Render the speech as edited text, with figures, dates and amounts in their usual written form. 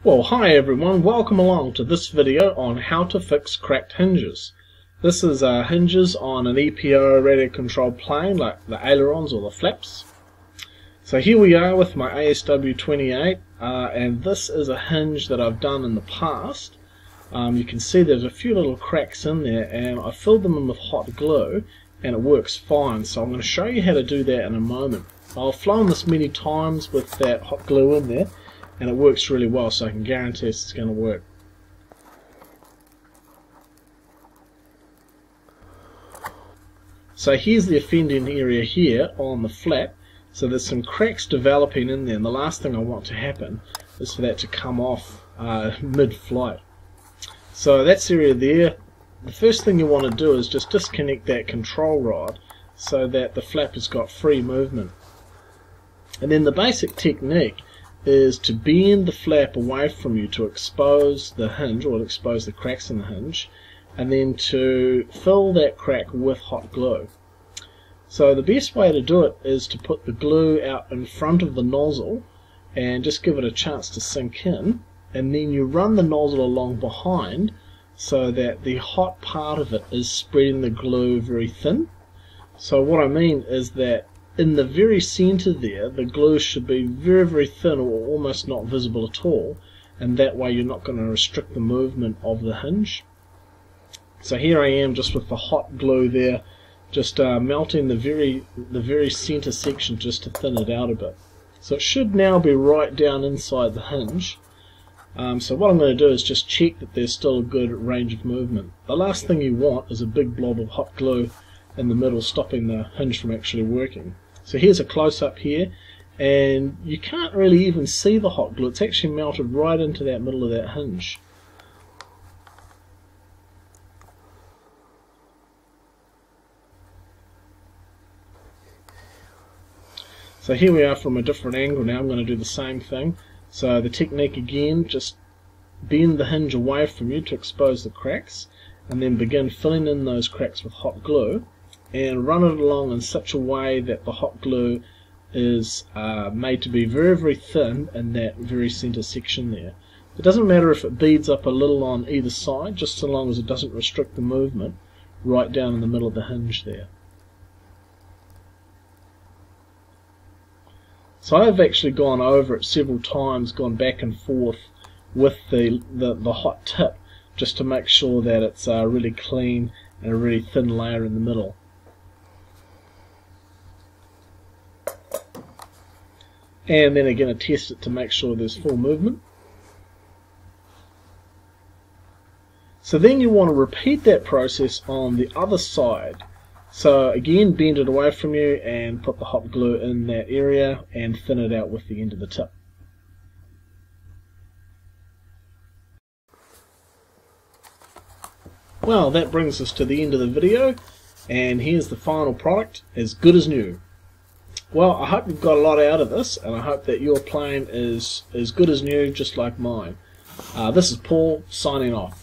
Well, hi everyone, welcome along to this video on how to fix cracked hinges. This is hinges on an EPO radio controlled plane like the ailerons or the flaps. So here we are with my ASW28 and this is a hinge that I've done in the past. You can see there's a few little cracks in there and I filled them in with hot glue and it works fine. So I'm going to show you how to do that in a moment. I've flown this many times with that hot glue in there and it works really well, so I can guarantee it's going to work. So here's the offending area here on the flap. So there's some cracks developing in there, and the last thing I want to happen is for that to come off mid-flight. So that's area there. The first thing you want to do is just disconnect that control rod so that the flap has got free movement. And then the basic technique is to bend the flap away from you to expose the hinge, or to expose the cracks in the hinge, and then to fill that crack with hot glue. So the best way to do it is to put the glue out in front of the nozzle and just give it a chance to sink in, and then you run the nozzle along behind so that the hot part of it is spreading the glue very thin. So what I mean is that in the very center there, the glue should be very, very thin or almost not visible at all, and that way you're not going to restrict the movement of the hinge. So here I am just with the hot glue there, just melting the very center section just to thin it out a bit. So it should now be right down inside the hinge. So what I'm going to do is just check that there's still a good range of movement. The last thing you want is a big blob of hot glue in the middle stopping the hinge from actually working. So here's a close-up here, and you can't really even see the hot glue. It's actually melted right into that middle of that hinge. So here we are from a different angle now. I'm going to do the same thing. So the technique again, just bend the hinge away from you to expose the cracks, and then begin filling in those cracks with hot glue, and run it along in such a way that the hot glue is made to be very, very thin in that very center section there. It doesn't matter if it beads up a little on either side, just so long as it doesn't restrict the movement right down in the middle of the hinge there. So I've actually gone over it several times, gone back and forth with the hot tip, just to make sure that it's really clean and a really thin layer in the middle. And then again, I test it to make sure there's full movement. So then you want to repeat that process on the other side. So again, bend it away from you and put the hot glue in that area and thin it out with the end of the tip. Well, that brings us to the end of the video, and here's the final product, as good as new. Well, I hope you've got a lot out of this, and I hope that your plane is as good as new, just like mine. This is Paul, signing off.